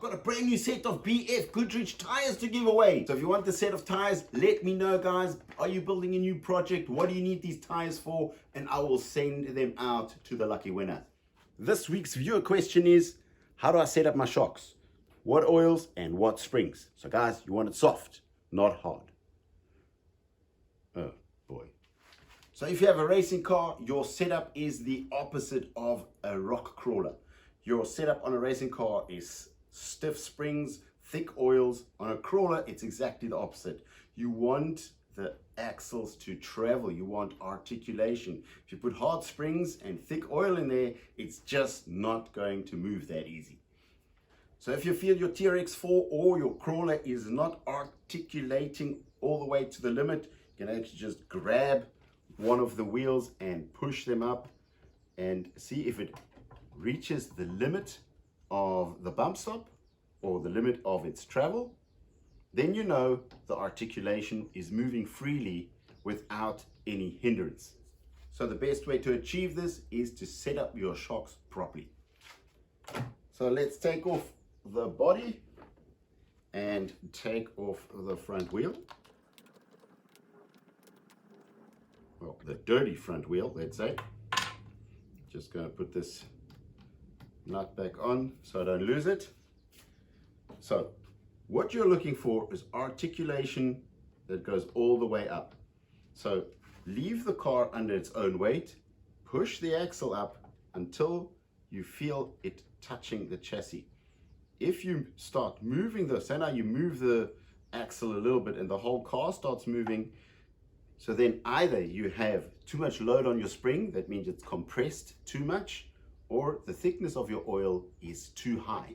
I've got a brand new set of BF Goodrich tires to give away. So if you want the set of tires, let me know, guys. Are you building a new project? What do you need these tires for? And I will send them out to the lucky winner. This week's viewer question is, how do I set up my shocks? What oils and what springs? So guys, you want it soft, not hard. Oh boy. So if you have a racing car, your setup is the opposite of a rock crawler. Your setup on a racing car is stiff springs, thick oils. On a crawler, it's exactly the opposite. You want the axles to travel. You want articulation. If you put hard springs and thick oil in there, it's just not going to move that easy. So if you feel your TRX4 or your crawler is not articulating all the way to the limit, you can actually just grab one of the wheels and push them up and see if it reaches the limit of the bump stop or the limit of its travel. Then you know the articulation is moving freely without any hindrance. So the best way to achieve this is to set up your shocks properly. So let's take off the body and take off the front wheel. Well, the dirty front wheel, let's say. Just going to put this nut back on so I don't lose it. So what you're looking for is articulation that goes all the way up. So leave the car under its own weight, push the axle up until you feel it touching the chassis. If you start moving this, so now you move the axle a little bit and the whole car starts moving, so then either you have too much load on your spring, that means it's compressed too much, or the thickness of your oil is too high.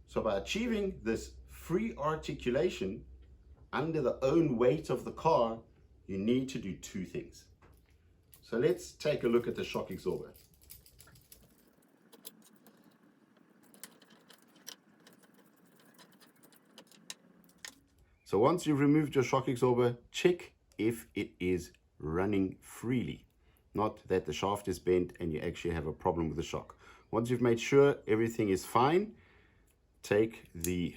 So by achieving this free articulation under the own weight of the car, you need to do two things. So let's take a look at the shock absorber. So once you've removed your shock absorber, check if it is running freely. Not that the shaft is bent and you actually have a problem with the shock. Once you've made sure everything is fine, take the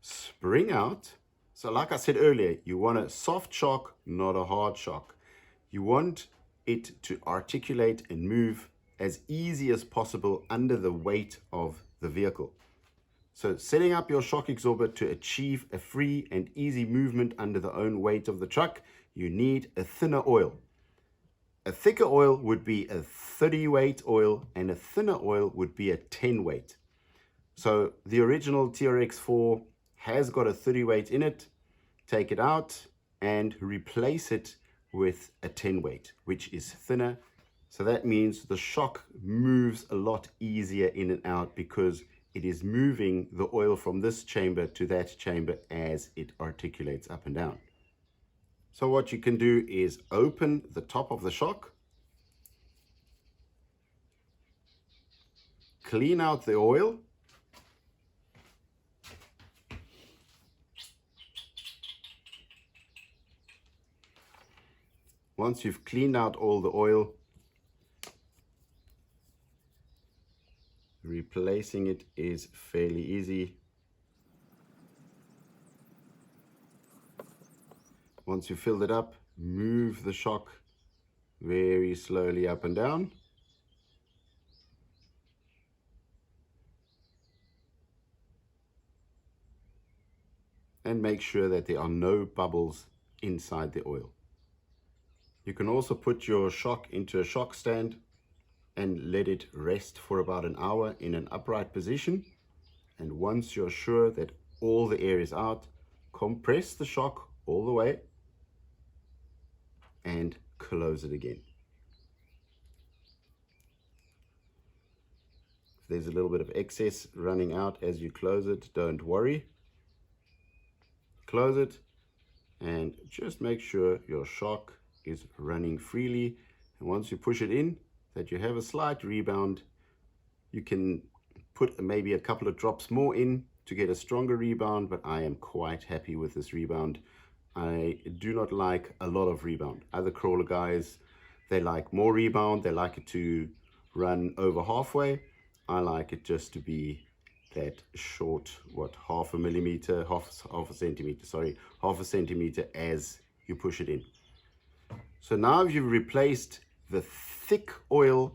spring out. So like I said earlier, you want a soft shock, not a hard shock. You want it to articulate and move as easy as possible under the weight of the vehicle. So setting up your shock absorber to achieve a free and easy movement under the own weight of the truck, you need a thinner oil. A thicker oil would be a 30 weight oil and a thinner oil would be a 10 weight. So the original TRX4 has got a 30 weight in it. Take it out and replace it with a 10 weight, which is thinner. So that means the shock moves a lot easier in and out because it is moving the oil from this chamber to that chamber as it articulates up and down. So what you can do is open the top of the shock, clean out the oil, once you've cleaned out all the oil, replacing it is fairly easy. Once you filled it up, move the shock very slowly up and down. And make sure that there are no bubbles inside the oil. You can also put your shock into a shock stand and let it rest for about an hour in an upright position. And once you're sure that all the air is out, compress the shock all the way and close it again. If there's a little bit of excess running out as you close it, don't worry. Close it and just make sure your shock is running freely. And once you push it in, that you have a slight rebound. You can put maybe a couple of drops more in to get a stronger rebound, but I am quite happy with this rebound. I do not like a lot of rebound. Other crawler guys, they like more rebound. They like it to run over halfway. I like it just to be that short, half a centimeter as you push it in. So now you've replaced the thick oil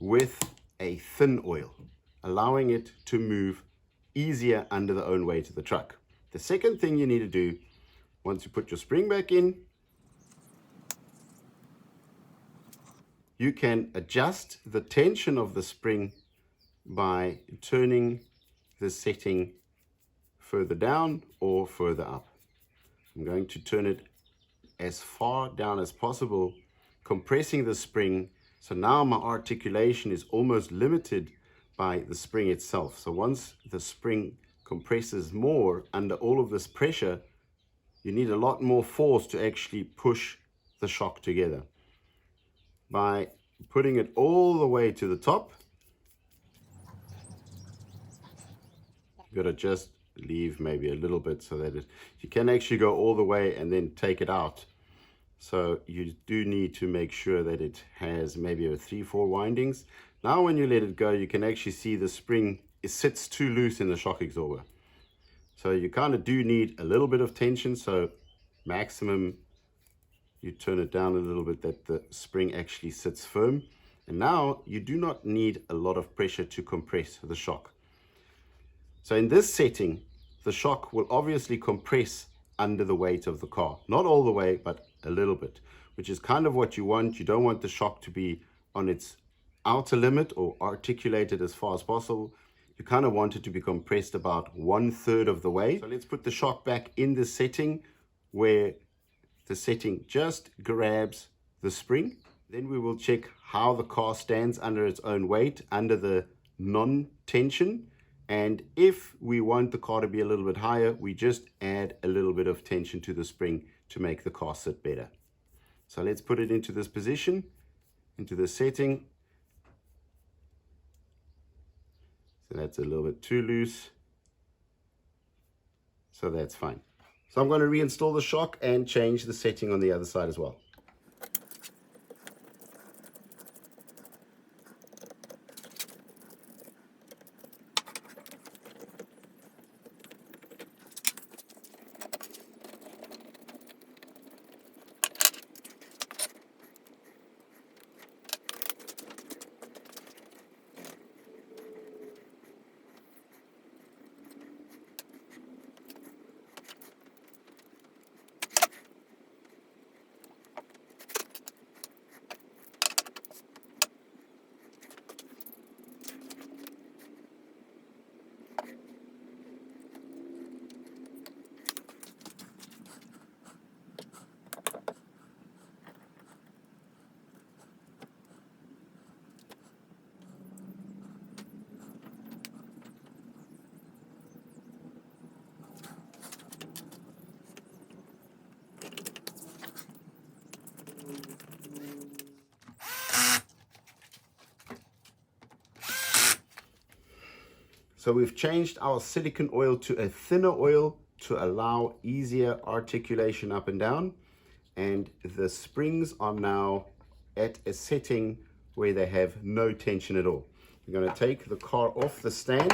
with a thin oil, allowing it to move easier under the own weight of the truck. The second thing you need to do, once you put your spring back in, you can adjust the tension of the spring by turning the setting further down or further up. I'm going to turn it as far down as possible, compressing the spring. So now my articulation is almost limited by the spring itself. So once the spring compresses more under all of this pressure, you need a lot more force to actually push the shock together. By putting it all the way to the top, you gotta just leave maybe a little bit so that you can actually go all the way and then take it out. So you do need to make sure that it has maybe a 3-4 windings. Now when you let it go, you can actually see the spring, it sits too loose in the shock absorber. So you kind of do need a little bit of tension. So maximum, you turn it down a little bit that the spring actually sits firm. And now you do not need a lot of pressure to compress the shock. So in this setting, the shock will obviously compress under the weight of the car. Not all the way, but a little bit, which is kind of what you want. You don't want the shock to be on its outer limit or articulated as far as possible. You kind of want it to be compressed about 1/3 of the way. So let's put the shock back in the setting where the setting just grabs the spring. Then we will check how the car stands under its own weight, under the non-tension. And if we want the car to be a little bit higher, we just add a little bit of tension to the spring to make the car sit better. So let's put it into this position, into the setting. So that's a little bit too loose. So that's fine. So I'm going to reinstall the shock and change the setting on the other side as well. So we've changed our silicone oil to a thinner oil to allow easier articulation up and down. And the springs are now at a setting where they have no tension at all. We're going to take the car off the stand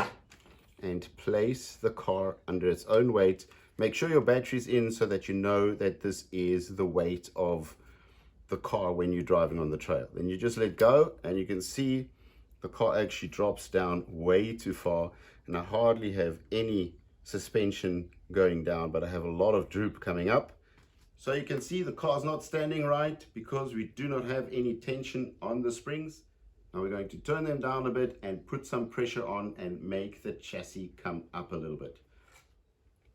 and place the car under its own weight. Make sure your battery's in so that you know that this is the weight of the car when you're driving on the trail. Then you just let go and you can see the car actually drops down way too far, and I hardly have any suspension going down, but I have a lot of droop coming up. So you can see the car's not standing right because we do not have any tension on the springs. Now we're going to turn them down a bit and put some pressure on and make the chassis come up a little bit.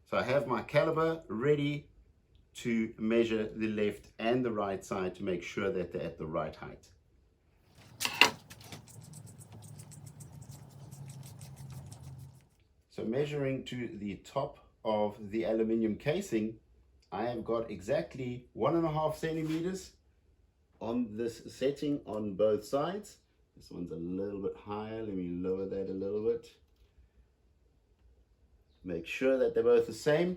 So I have my caliper ready to measure the left and the right side to make sure that they're at the right height. So measuring to the top of the aluminium casing, I have got exactly 1.5 centimeters on this setting on both sides. This one's a little bit higher. Let me lower that a little bit. Make sure that they're both the same.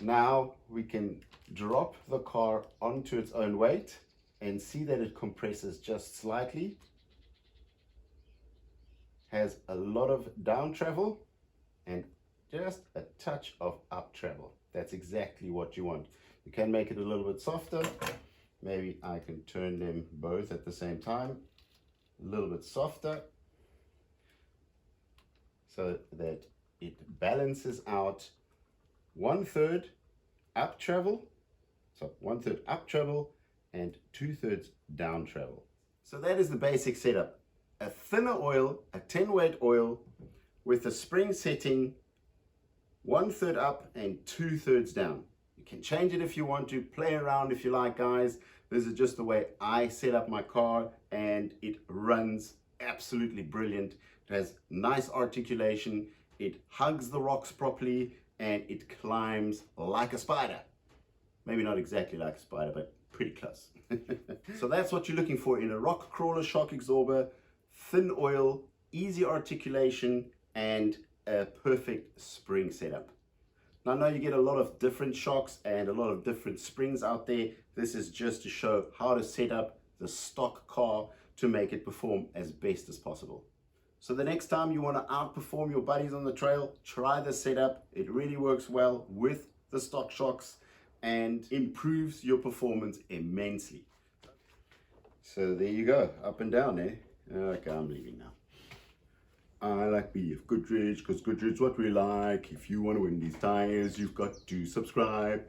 Now we can drop the car onto its own weight and see that it compresses just slightly. has a lot of down travel and just a touch of up travel. That's exactly what you want. You can make it a little bit softer. Maybe I can turn them both at the same time. A little bit softer so that it balances out 1/3 up travel. So 1/3 up travel and 2/3 down travel. So that is the basic setup. A thinner oil, a 10 weight oil with a spring setting 1/3 up and 2/3 down. You can change it if you want to, play around if you like, guys. This is just the way I set up my car and it runs absolutely brilliant. It has nice articulation, it hugs the rocks properly, and it climbs like a spider. Maybe not exactly like a spider, but pretty close. So that's what you're looking for in a rock crawler shock absorber: thin oil, easy articulation, and a perfect spring setup. Now I know you get a lot of different shocks and a lot of different springs out there. This is just to show how to set up the stock car to make it perform as best as possible. So the next time you want to outperform your buddies on the trail, try this setup. It really works well with the stock shocks and improves your performance immensely. So there you go, up and down there. Okay, I'm leaving now. I like BF Goodrich because Goodrich what we like. If you want to win these tires, you've got to subscribe.